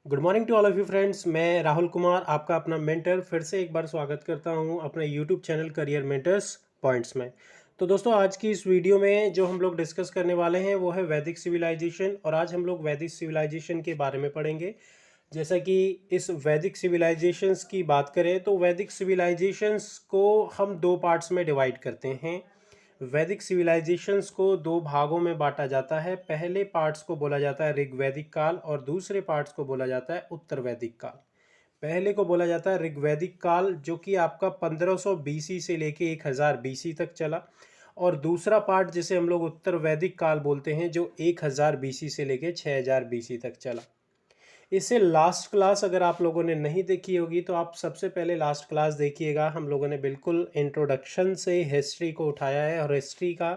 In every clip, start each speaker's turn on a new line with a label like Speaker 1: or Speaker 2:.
Speaker 1: Good morning to all of you friends. मैं राहुल कुमार, आपका अपना मेंटर, फिर से एक बार स्वागत करता हूं अपने YouTube channel career mentors points में। तो दोस्तों, आज की इस वीडियो में जो हम लोग डिस्कस करने वाले हैं वो है वैदिक सिविलाइजेशन, और आज हम लोग वैदिक सिविलाइजेशन के बारे में पढ़ेंगे। जैसा कि इस वैदिक सिविलाइजेशंस की बात करें तो वैदिक सिविलाइजेशंस को हम दो पार्ट्स में डिवाइड करते हैं। वैदिक सिविलाइजेशंस को दो भागों में बांटा जाता है। पहले पार्ट्स को बोला जाता है ऋग्वैदिक काल और दूसरे पार्ट्स को बोला जाता है उत्तर वैदिक काल। पहले को बोला जाता है ऋग्वैदिक काल, जो कि आपका 1500 बीसी से लेके 1000 बीसी तक चला, और दूसरा पार्ट जिसे हम लोग उत्तर वैदिक काल बोलते हैं जो 1000 बीसी से लेके 6000 बीसी तक चला। इससे लास्ट क्लास अगर आप लोगों ने नहीं देखी होगी तो आप सबसे पहले लास्ट क्लास देखिएगा। हम लोगों ने बिल्कुल इंट्रोडक्शन से हिस्ट्री को उठाया है, और हिस्ट्री का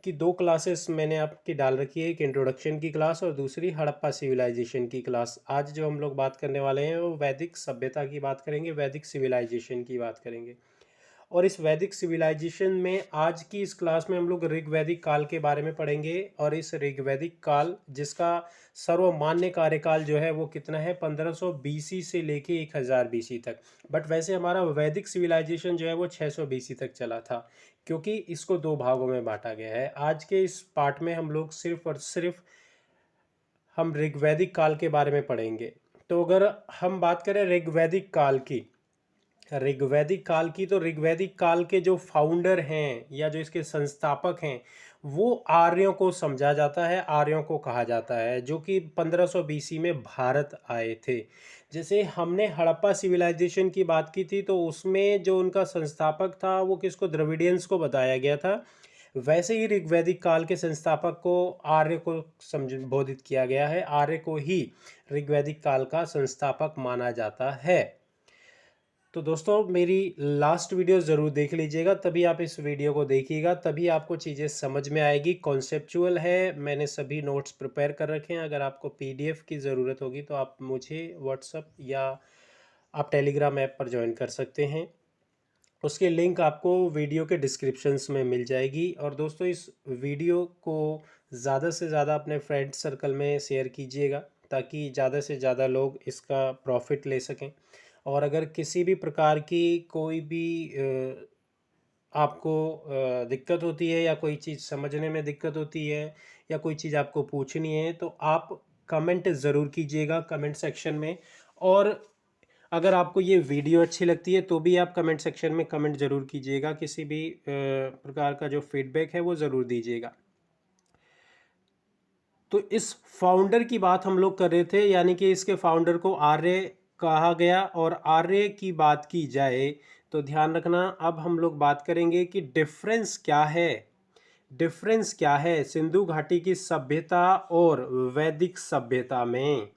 Speaker 1: की दो क्लासेस मैंने आपकी डाल रखी है, एक इंट्रोडक्शन की क्लास और दूसरी हड़प्पा सिविलाइजेशन की क्लास। आज जो हम लोग बात करने वाले हैं वो वैदिक सभ्यता की बात करेंगे, वैदिक सिविलाइजेशन की बात करेंगे। और इस वैदिक सिविलाइजेशन में आज की इस क्लास में हम लोग ऋग्वैदिक काल के बारे में पढ़ेंगे। और इस ऋग्वैदिक काल जिसका सर्वमान्य कार्यकाल जो है वो कितना है, 1500 बीसी से लेके 1000 बीसी तक। बट वैसे हमारा वैदिक सिविलाइजेशन जो है वो 600 बीसी तक चला था, क्योंकि इसको दो भागों में बांटा गया है। आज के इस पार्ट में हम लोग सिर्फ और सिर्फ हम ऋग्वैदिक काल के बारे में पढ़ेंगे। तो अगर हम बात करें ऋग्वैदिक काल की, ऋग्वैदिक काल की, तो ऋग्वैदिक काल के जो फाउंडर हैं या जो इसके संस्थापक हैं वो आर्यों को समझा जाता है, आर्यों को कहा जाता है, जो कि 1500 बीसी में भारत आए थे। जैसे हमने हड़प्पा सिविलाइजेशन की बात की थी तो उसमें जो उनका संस्थापक था वो किसको, द्रविडियंस को बताया गया था। वैसे ही ऋग्वैदिक काल के संस्थापक को आर्य को संबोधित किया गया है, आर्य को ही ऋग्वैदिक काल का संस्थापक माना जाता है। तो दोस्तों, मेरी लास्ट वीडियो ज़रूर देख लीजिएगा, तभी आप इस वीडियो को देखिएगा, तभी आपको चीज़ें समझ में आएगी। कॉन्सेप्चुअल है, मैंने सभी नोट्स प्रिपेयर कर रखे हैं। अगर आपको पीडीएफ की ज़रूरत होगी तो आप मुझे व्हाट्सअप या आप टेलीग्राम ऐप पर ज्वाइन कर सकते हैं। उसके लिंक आपको वीडियो के डिस्क्रिप्शंस में मिल जाएगी। और दोस्तों, इस वीडियो को ज़्यादा से ज़्यादा अपने फ्रेंड सर्कल में शेयर कीजिएगा, ताकि ज़्यादा से ज़्यादा लोग इसका प्रॉफिट ले सकें। और अगर किसी भी प्रकार की कोई भी आपको दिक्कत होती है या कोई चीज़ समझने में दिक्कत होती है या कोई चीज़ आपको पूछनी है तो आप कमेंट ज़रूर कीजिएगा कमेंट सेक्शन में। और अगर आपको ये वीडियो अच्छी लगती है तो भी आप कमेंट सेक्शन में कमेंट ज़रूर कीजिएगा, किसी भी प्रकार का जो फीडबैक है वो ज़रूर दीजिएगा। तो इस फाउंडर की बात हम लोग कर रहे थे, यानी कि इसके फाउंडर को आर्य कहा गया। और आर्य की बात की जाए तो ध्यान रखना, अब हम लोग बात करेंगे कि डिफरेंस क्या है। डिफरेंस क्या है सिंधु घाटी की सभ्यता और वैदिक सभ्यता में,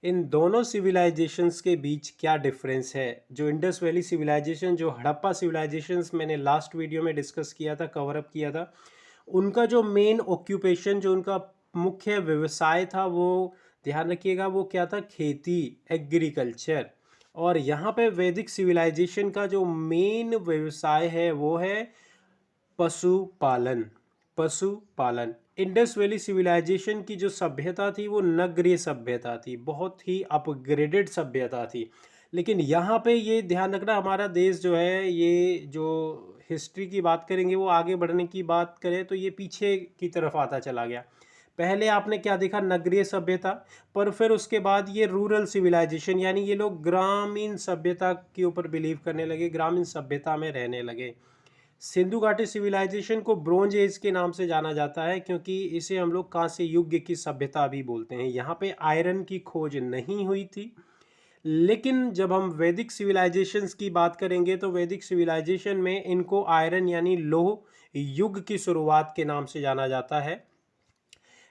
Speaker 1: इन दोनों सिविलाइजेशंस के बीच क्या डिफरेंस है। जो इंडस वैली सिविलाइजेशन, जो हड़प्पा सिविलाइजेशंस मैंने लास्ट वीडियो में डिस्कस किया था, कवर अप किया था, उनका जो मेन ऑक्यूपेशन, जो उनका मुख्य व्यवसाय था, वो ध्यान रखिएगा वो क्या था, खेती, एग्रीकल्चर। और यहाँ पे वैदिक सिविलाइजेशन का जो मेन व्यवसाय है वो है पशुपालन। पशुपालन। इंडस वैली सिविलाइजेशन की जो सभ्यता थी वो नगरीय सभ्यता थी, बहुत ही अपग्रेडेड सभ्यता थी। लेकिन यहाँ पे ये ध्यान रखना, हमारा देश जो है, ये जो हिस्ट्री की बात करेंगे वो आगे बढ़ने की बात करें तो ये पीछे की तरफ आता चला गया। पहले आपने क्या देखा, नगरीय सभ्यता, पर फिर उसके बाद ये रूरल सिविलाइजेशन, यानी ये लोग ग्रामीण सभ्यता के ऊपर बिलीव करने लगे, ग्रामीण सभ्यता में रहने लगे। सिंधु घाटी सिविलाइजेशन को ब्रोंज एज के नाम से जाना जाता है, क्योंकि इसे हम लोग कांस्य युग की सभ्यता भी बोलते हैं। यहाँ पे आयरन की खोज नहीं हुई थी। लेकिन जब हम वैदिक सिविलाइजेशंस की बात करेंगे तो वैदिक सिविलाइजेशन में इनको आयरन यानी लोह युग की शुरुआत के नाम से जाना जाता है।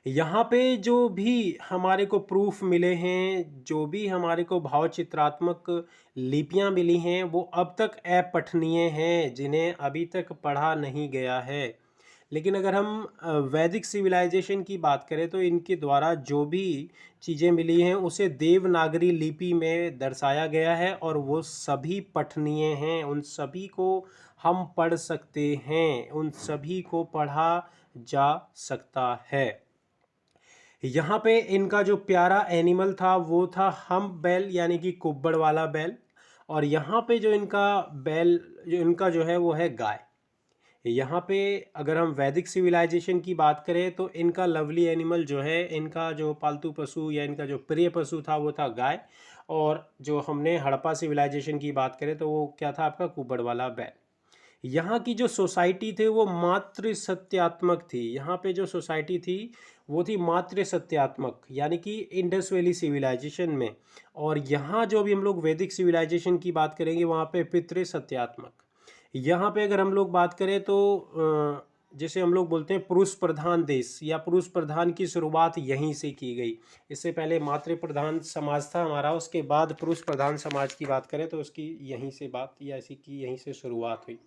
Speaker 1: यहाँ पे जो भी हमारे को प्रूफ मिले हैं, जो भी हमारे को भावचित्रात्मक लिपियाँ मिली हैं, वो अब तक अपठनीय हैं, जिन्हें अभी तक पढ़ा नहीं गया है। लेकिन अगर हम वैदिक सिविलाइजेशन की बात करें तो इनके द्वारा जो भी चीज़ें मिली हैं उसे देवनागरी लिपि में दर्शाया गया है, और वो सभी पठनीय हैं, उन सभी को हम पढ़ सकते हैं, उन सभी को पढ़ा जा सकता है। यहाँ पे इनका जो प्यारा एनिमल था वो था हम्प बैल, यानी कि कुब्बड़ वाला बैल। और यहाँ पे जो इनका बैल जो इनका जो है वो है गाय। यहाँ पे अगर हम वैदिक सिविलाइजेशन की बात करें तो इनका लवली एनिमल जो है, इनका जो पालतू पशु या इनका जो प्रिय पशु था वो था गाय। और जो हमने हड़प्पा सिविलाइजेशन की बात करें तो वो क्या था, आपका कुब्बड़ वाला बैल। यहाँ की जो सोसाइटी थे वो मातृ सत्यात्मक थी। यहाँ पे जो सोसाइटी थी वो थी मातृ सत्यात्मक, यानी कि इंडस वैली सिविलाइजेशन में। और यहाँ जो भी हम लोग वैदिक सिविलाइजेशन की बात करेंगे वहाँ पे पितृ सत्यात्मक। यहाँ पे अगर हम लोग बात करें तो जैसे हम लोग बोलते हैं पुरुष प्रधान देश या पुरुष प्रधान की शुरुआत यहीं से की गई। इससे पहले मातृ प्रधान समाज था हमारा, उसके बाद पुरुष प्रधान समाज की बात करें तो उसकी यहीं से बात या इसी की यहीं से शुरुआत हुई।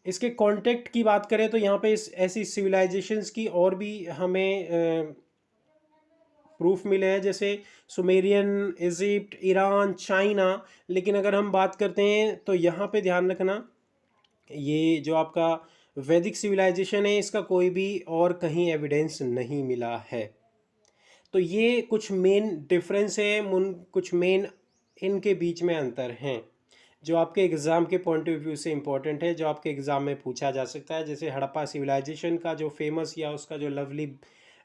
Speaker 1: इसके कॉन्टेक्ट की बात करें तो यहाँ पे इस ऐसी सिविलाइजेशंस की और भी हमें प्रूफ मिले हैं, जैसे सुमेरियन, इजिप्ट, ईरान, चाइना। लेकिन अगर हम बात करते हैं तो यहाँ पे ध्यान रखना, ये जो आपका वैदिक सिविलाइजेशन है इसका कोई भी और कहीं एविडेंस नहीं मिला है। तो ये कुछ मेन डिफरेंस है, कुछ मेन इनके बीच में अंतर हैं जो आपके एग्ज़ाम के पॉइंट ऑफ व्यू से इम्पोर्टेंट है, जो आपके एग्ज़ाम में पूछा जा सकता है। जैसे हड़प्पा सिविलाइजेशन का जो फेमस या उसका जो लवली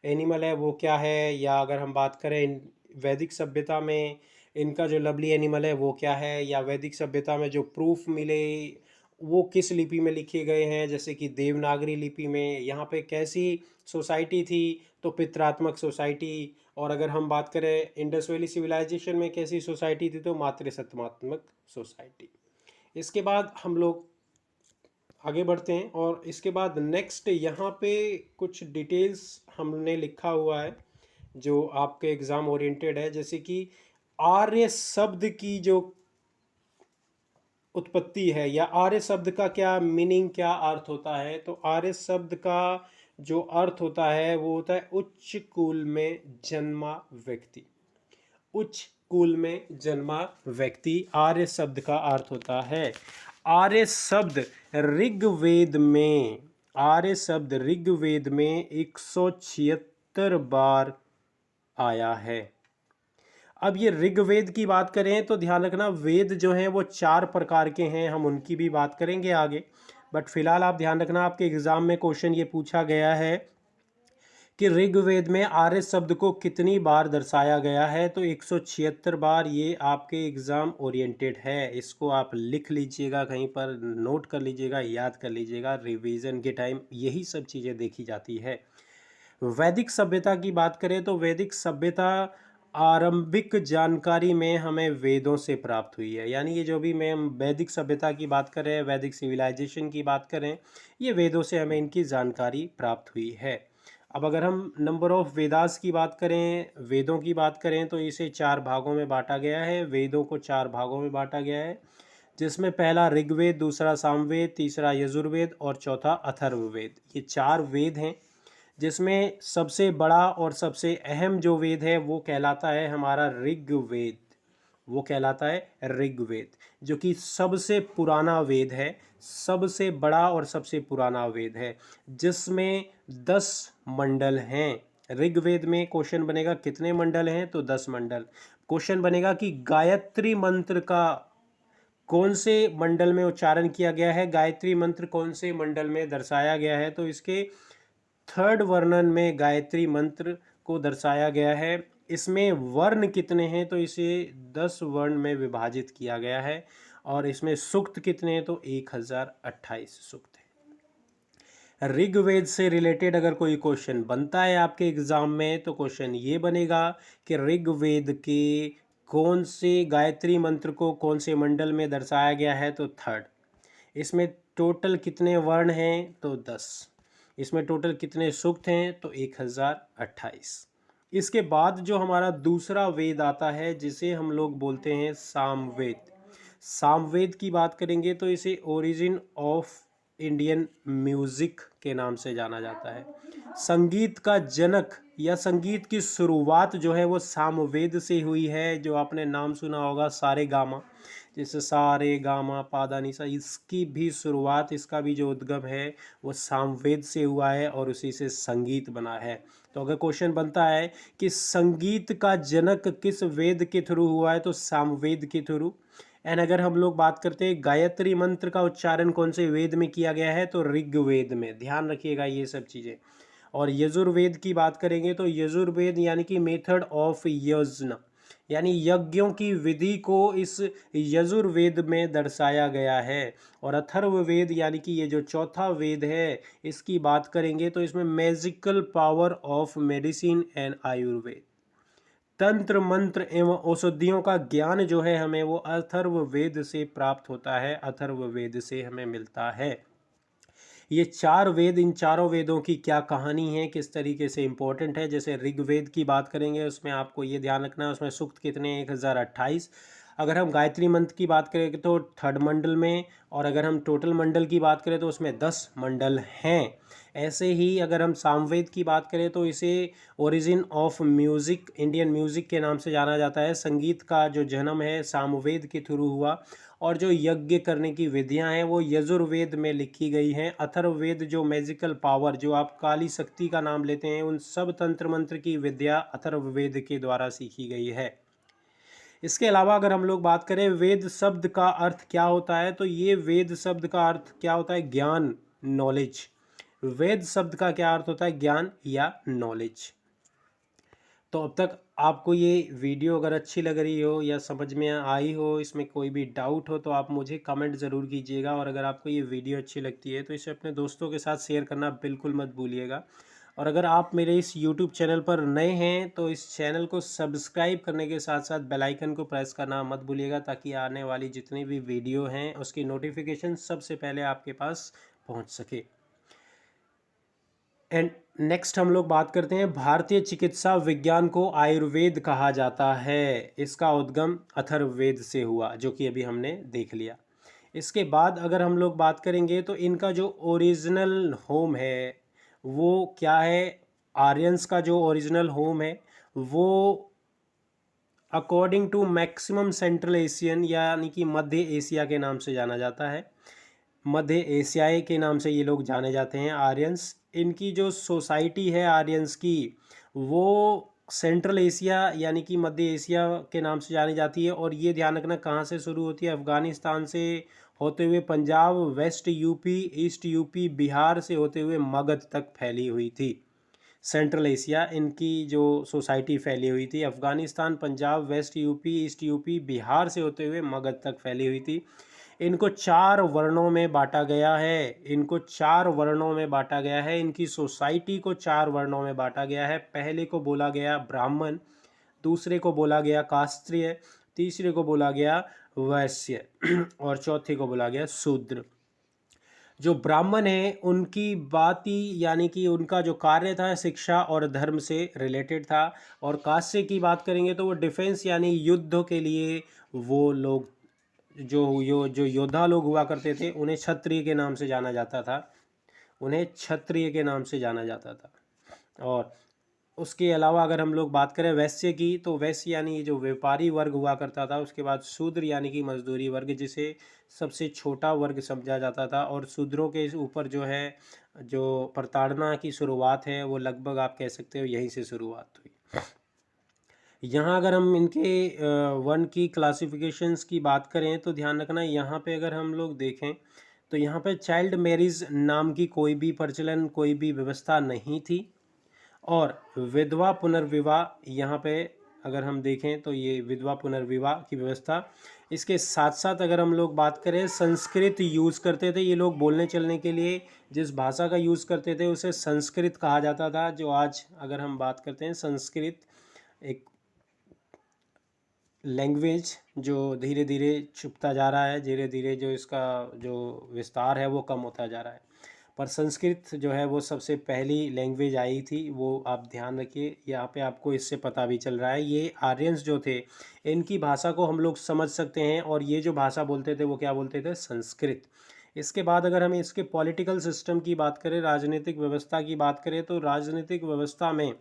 Speaker 1: एनिमल है वो क्या है, या अगर हम बात करें वैदिक सभ्यता में इनका जो लवली एनिमल है वो क्या है, या वैदिक सभ्यता में जो प्रूफ मिले वो किस लिपि में लिखे गए हैं, जैसे कि देवनागरी लिपि में। यहाँ पे कैसी सोसाइटी थी, तो पितरात्मक सोसाइटी। और अगर हम बात करें इंडस वैली सिविलाइजेशन में कैसी सोसाइटी थी, तो मातृसत्तात्मक सोसाइटी। इसके बाद हम लोग आगे बढ़ते हैं और इसके बाद नेक्स्ट यहाँ पे कुछ डिटेल्स हमने लिखा हुआ है जो आपके एग्ज़ाम ओरिएंटेड है। जैसे कि आर्य शब्द की जो उत्पत्ति है, या आर्य शब्द का क्या मीनिंग, क्या अर्थ होता है, तो आर्य शब्द का जो अर्थ होता है वो होता है उच्च कुल में जन्मा व्यक्ति। उच्च कुल में जन्मा व्यक्ति आर्य शब्द का अर्थ होता है। आर्य शब्द ऋग्वेद में, आर्य शब्द ऋग्वेद में 176 बार आया है। अब ये ऋग्वेद की बात करें तो ध्यान रखना वेद जो हैं वो 4 प्रकार के हैं, हम उनकी भी बात करेंगे आगे। बट फिलहाल आप ध्यान रखना, आपके एग्जाम में क्वेश्चन ये पूछा गया है कि ऋग्वेद में आर्य शब्द को कितनी बार दर्शाया गया है, तो 176 बार। ये आपके एग्ज़ाम ओरिएंटेड है, इसको आप लिख लीजिएगा, कहीं पर नोट कर लीजिएगा, याद कर लीजिएगा। रिवीजन के टाइम यही सब चीज़ें देखी जाती है। वैदिक सभ्यता की बात करें तो वैदिक सभ्यता आरंभिक जानकारी में हमें वेदों से प्राप्त हुई है। यानी ये जो भी मैं वैदिक सभ्यता की बात करें, वैदिक सिविलाइजेशन की बात करें, ये वेदों से हमें इनकी जानकारी प्राप्त हुई है। अब अगर हम नंबर ऑफ वेदास की बात करें, वेदों की बात करें, तो इसे 4 भागों में बांटा गया है। वेदों को 4 भागों में बांटा गया है, जिसमें पहला ऋग्वेद, दूसरा सामवेद, तीसरा यजुर्वेद और चौथा अथर्ववेद। ये 4 वेद हैं, जिसमें सबसे बड़ा और सबसे अहम जो वेद है वो कहलाता है हमारा ऋग्वेद। वो कहलाता है ऋग्वेद, जो कि सबसे पुराना वेद है, सबसे बड़ा और सबसे पुराना वेद है, जिसमें 10 मंडल हैं। ऋग्वेद में क्वेश्चन बनेगा कितने मंडल हैं, तो 10 मंडल। क्वेश्चन बनेगा कि गायत्री मंत्र का कौन से मंडल में उच्चारण किया गया है, गायत्री मंत्र कौन से मंडल में दर्शाया गया है, तो इसके 3rd वर्णन में गायत्री मंत्र को दर्शाया गया है। इसमें वर्ण कितने हैं, तो इसे 10 वर्ण में विभाजित किया गया है। और इसमें सूक्त कितने हैं, तो 1028 सूक्त हैं। ऋग्वेद से रिलेटेड अगर कोई क्वेश्चन बनता है आपके एग्जाम में, तो क्वेश्चन ये बनेगा कि ऋग्वेद के कौन से गायत्री मंत्र को कौन से मंडल में दर्शाया गया है, तो 3rd। इसमें टोटल कितने वर्ण हैं, तो 10। इसमें टोटल कितने सूक्त हैं, तो 1028। इसके बाद जो हमारा दूसरा वेद आता है, जिसे हम लोग बोलते हैं सामवेद। सामवेद की बात करेंगे तो इसे ओरिजिन ऑफ इंडियन म्यूजिक के नाम से जाना जाता है। संगीत का जनक या संगीत की शुरुआत जो है वो सामवेद से हुई है। जो आपने नाम सुना होगा सारे गामा, जैसे सारे गामा पादा निसा, इसकी भी शुरुआत, इसका भी जो उद्गम है वो सामवेद से हुआ है और उसी से संगीत बना है। तो अगर क्वेश्चन बनता है कि संगीत का जनक किस वेद के थ्रू हुआ है, तो सामवेद के थ्रू। एंड अगर हम लोग बात करते हैं गायत्री मंत्र का उच्चारण कौन से वेद में किया गया है, तो ऋग्वेद में। ध्यान रखिएगा ये सब चीज़ें। और यजुर्वेद की बात करेंगे तो यजुर्वेद यानी कि मेथड ऑफ यज्ञ, यानी यज्ञों की विधि को इस यजुर्वेद में दर्शाया गया है। और अथर्ववेद यानी कि ये जो चौथा वेद है, इसकी बात करेंगे तो इसमें magical power of medicine and Ayurveda, तंत्र मंत्र एवं औषधियों का ज्ञान जो है हमें वो अथर्ववेद से प्राप्त होता है, अथर्ववेद से हमें मिलता है। ये चार वेद, इन चारों वेदों की क्या कहानी है, किस तरीके से इम्पोर्टेंट है। जैसे ऋग्वेद की बात करेंगे उसमें आपको ये ध्यान रखना है उसमें सूक्त कितने, 1028। अगर हम गायत्री मंत्र की बात करें तो 3rd मंडल में, और अगर हम टोटल मंडल की बात करें तो उसमें 10 मंडल हैं। ऐसे ही अगर हम सामवेद की बात करें तो इसे origin of music, Indian music के नाम से जाना जाता है। संगीत का जो जन्म है सामवेद के थ्रू हुआ, और जो यज्ञ करने की विधियां हैं वो यजुर्वेद में लिखी गई हैं। अथर्ववेद जो मैजिकल पावर, जो आप काली शक्ति का नाम लेते हैं, उन सब तंत्र मंत्र की विद्या अथर्ववेद के द्वारा सीखी गई है। इसके अलावा अगर हम लोग बात करें वेद शब्द का अर्थ क्या होता है, तो ये वेद शब्द का अर्थ क्या होता है, ज्ञान, नॉलेज। वेद शब्द का क्या अर्थ होता है, ज्ञान या नॉलेज। तो अब तक आपको ये वीडियो अगर अच्छी लग रही हो या समझ में आई हो, इसमें कोई भी डाउट हो तो आप मुझे कमेंट ज़रूर कीजिएगा। और अगर आपको ये वीडियो अच्छी लगती है तो इसे अपने दोस्तों के साथ शेयर करना बिल्कुल मत भूलिएगा। और अगर आप मेरे इस यूट्यूब चैनल पर नए हैं तो इस चैनल को सब्सक्राइब करने के साथ साथ बेल आइकन को प्रेस करना मत भूलिएगा, ताकि आने वाली जितनी भी वीडियो हैं उसकी नोटिफिकेशन सबसे पहले आपके पास पहुँच सके। एंड नेक्स्ट हम लोग बात करते हैं, भारतीय चिकित्सा विज्ञान को आयुर्वेद कहा जाता है। इसका उद्गम अथर्ववेद से हुआ, जो कि अभी हमने देख लिया। इसके बाद अगर हम लोग बात करेंगे तो इनका जो ओरिजिनल होम है वो क्या है, आर्यंस का जो ओरिजिनल होम है वो according to maximum central Asian यानी कि मध्य एशिया के नाम से जाना जाता है। मध्य एशियाई के नाम से ये लोग जाने जाते हैं आर्यंस। इनकी जो सोसाइटी है आर्यंस की, वो सेंट्रल एशिया यानी कि मध्य एशिया के नाम से जानी जाती है। और ये ध्यान रखना कहाँ से शुरू होती है, अफ़गानिस्तान से होते हुए Punjab, west UP, east UP, Bihar से होते हुए मगध तक फैली हुई थी। सेंट्रल एशिया इनकी जो सोसाइटी फैली हुई थी, Afghanistan, Punjab, west UP, east UP, Bihar से होते हुए मगध तक फैली हुई थी। इनको 4 वर्णों में बांटा गया है, इनको 4 वर्णों में बांटा गया है, इनकी सोसाइटी को 4 वर्णों में बांटा गया है। पहले को बोला गया ब्राह्मण, दूसरे को बोला गया कास्त्रीय, तीसरे को बोला गया वैश्य और चौथे को बोला गया शूद्र। जो ब्राह्मण है उनकी बात ही यानी कि उनका जो कार्य था शिक्षा और धर्म से रिलेटेड था। और काश्य की बात करेंगे तो वो डिफेंस यानी युद्ध के लिए वो लोग जो योद्धा लोग हुआ करते थे उन्हें क्षत्रिय के नाम से जाना जाता था, उन्हें क्षत्रिय के नाम से जाना जाता था। और उसके अलावा अगर हम लोग बात करें वैश्य की, तो वैश्य यानी जो व्यापारी वर्ग हुआ करता था। उसके बाद शूद्र यानी कि मजदूरी वर्ग, जिसे सबसे छोटा वर्ग समझा जाता था। और शूद्रों के ऊपर जो है जो प्रताड़ना की शुरुआत है वो लगभग आप कह सकते हो यहीं से शुरुआत हुई। यहाँ अगर हम इनके वन की क्लासिफिकेशंस की बात करें तो ध्यान रखना, यहाँ पे अगर हम लोग देखें तो यहाँ पे चाइल्ड मैरिज नाम की कोई भी प्रचलन, कोई भी व्यवस्था नहीं थी। और विधवा पुनर्विवाह, यहाँ पे अगर हम देखें तो ये विधवा पुनर्विवाह की व्यवस्था। इसके साथ साथ अगर हम लोग बात करें, संस्कृत यूज़ करते थे ये लोग बोलने चलने के लिए। जिस भाषा का यूज़ करते थे उसे संस्कृत कहा जाता था। जो आज अगर हम बात करते हैं संस्कृत, एक लैंग्वेज जो धीरे धीरे छुपता जा रहा है, धीरे धीरे जो इसका जो विस्तार है वो कम होता जा रहा है। पर संस्कृत जो है वो सबसे पहली लैंग्वेज आई थी, वो आप ध्यान रखिए। यहाँ पे आपको इससे पता भी चल रहा है ये आर्यंस जो थे इनकी भाषा को हम लोग समझ सकते हैं। और ये जो भाषा बोलते थे वो क्या बोलते थे, संस्कृत। इसके बाद अगर हम इसके पॉलिटिकल सिस्टम की बात करें, राजनीतिक व्यवस्था की बात करें, तो राजनीतिक व्यवस्था में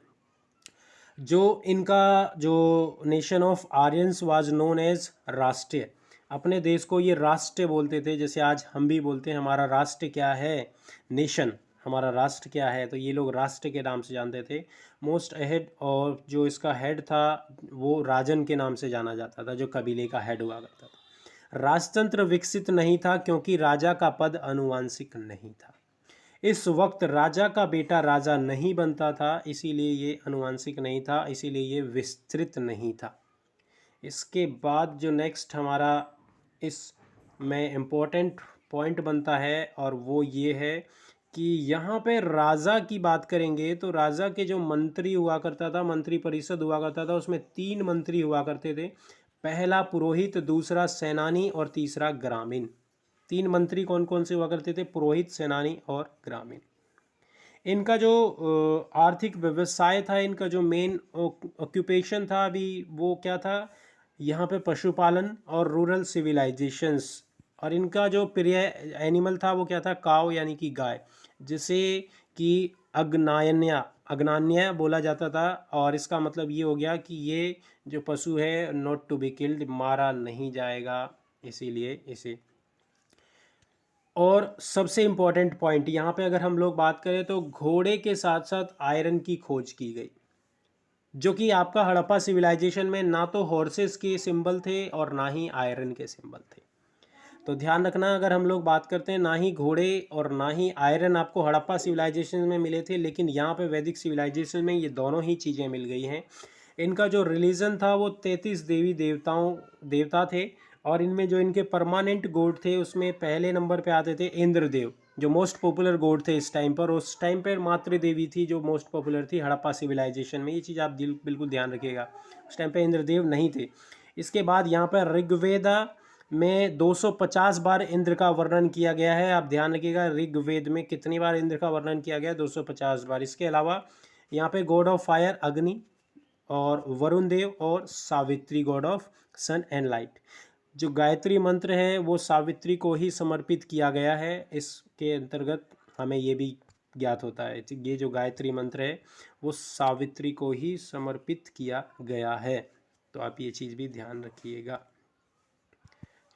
Speaker 1: जो इनका जो nation of Aryans was known as राष्ट्रीय, अपने देश को ये राष्ट्र बोलते थे, जैसे आज हम भी बोलते हैं हमारा राष्ट्र क्या है, नेशन, हमारा राष्ट्र क्या है, तो ये लोग राष्ट्र के नाम से जानते थे। मोस्ट अहेड, और जो इसका हेड था वो राजन के नाम से जाना जाता था, जो कबीले का हेड हुआ करता था। राजतंत्र विकसित नहीं था क्योंकि राजा का पद अनुवांशिक नहीं था। इस वक्त राजा का बेटा राजा नहीं बनता था, इसीलिए ये अनुवांशिक नहीं था, इसीलिए ये विस्तृत नहीं था। इसके बाद जो नेक्स्ट हमारा इसमें इम्पोर्टेंट पॉइंट बनता है और वो ये है कि यहाँ पे राजा की बात करेंगे तो राजा के जो मंत्री हुआ करता था, मंत्री परिषद हुआ करता था, उसमें 3 मंत्री हुआ करते थे। पहला पुरोहित, दूसरा सेनानी और तीसरा ग्रामीण। 3 मंत्री कौन कौन से हुआ करते थे? पुरोहित, सेनानी और ग्रामीण। इनका जो आर्थिक व्यवसाय था, इनका जो मेन ऑक्यूपेशन था अभी वो क्या था, यहाँ पे पशुपालन और रूरल सिविलाइजेशंस। और इनका जो प्रिय एनिमल था वो क्या था? काव, यानी कि गाय, जिसे कि अग्नान्य बोला जाता था। और इसका मतलब ये हो गया कि ये जो पशु है नॉट टू बी किल्ड, मारा नहीं जाएगा, इसीलिए इसे। और सबसे इम्पॉर्टेंट पॉइंट यहाँ पे अगर हम लोग बात करें तो घोड़े के साथ साथ आयरन की खोज की गई, जो कि आपका हड़प्पा सिविलाइजेशन में ना तो हॉर्सेस के सिंबल थे और ना ही आयरन के सिंबल थे। तो ध्यान रखना, अगर हम लोग बात करते हैं, ना ही घोड़े और ना ही आयरन आपको हड़प्पा सिविलाइजेशन में मिले थे, लेकिन यहाँ पे वैदिक सिविलाइजेशन में ये दोनों ही चीज़ें मिल गई हैं। इनका जो रिलीजन था वो 33 देवता थे, और इनमें जो इनके परमानेंट गॉड थे उसमें पहले नंबर पे आते थे इंद्रदेव, जो मोस्ट पॉपुलर गॉड थे इस टाइम पर। उस टाइम पर मातृ देवी थी जो मोस्ट पॉपुलर थी हड़प्पा सिविलाइजेशन में, ये चीज़ आप बिल्कुल ध्यान रखिएगा, उस टाइम पे इंद्रदेव नहीं थे। इसके बाद यहाँ पर ऋग्वेदा में 250 बार इंद्र का वर्णन किया गया है। आप ध्यान रखिएगा, ऋग्वेद में कितनी बार इंद्र का वर्णन किया गया है? 250 बार। इसके अलावा यहाँ पे गॉड ऑफ फायर अग्नि, और वरुण देव, और Savitri god of sun and light. जो गायत्री मंत्र है वो सावित्री को ही समर्पित किया गया है। इसके अंतर्गत हमें ये भी ज्ञात होता है, ये जो गायत्री मंत्र है वो सावित्री को ही समर्पित किया गया है, तो आप ये चीज़ भी ध्यान रखिएगा।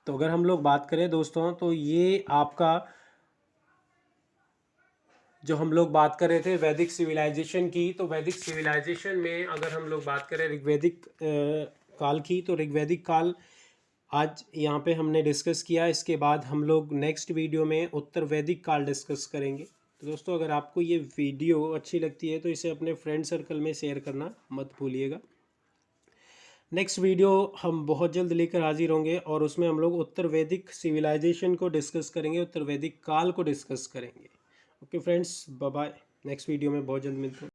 Speaker 1: तो अगर हम लोग बात करें दोस्तों, तो ये आपका जो हम लोग बात कर रहे थे वैदिक सिविलाइजेशन की, तो वैदिक सिविलाइजेशन में अगर हम लोग बात करें ऋग्वैदिक काल की, तो ऋग्वैदिक काल आज यहाँ पे हमने डिस्कस किया। इसके बाद हम लोग नेक्स्ट वीडियो में उत्तर वैदिक काल डिस्कस करेंगे। तो दोस्तों, अगर आपको ये वीडियो अच्छी लगती है तो इसे अपने फ्रेंड सर्कल में शेयर करना मत भूलिएगा। नेक्स्ट वीडियो हम बहुत जल्द लेकर हाजिर होंगे, और उसमें हम लोग उत्तर वैदिक सिविलाइजेशन को डिस्कस करेंगे, उत्तर वैदिक काल को डिस्कस करेंगे। Okay friends, bye bye. Next video में बहुत जल्द मिलते हैं।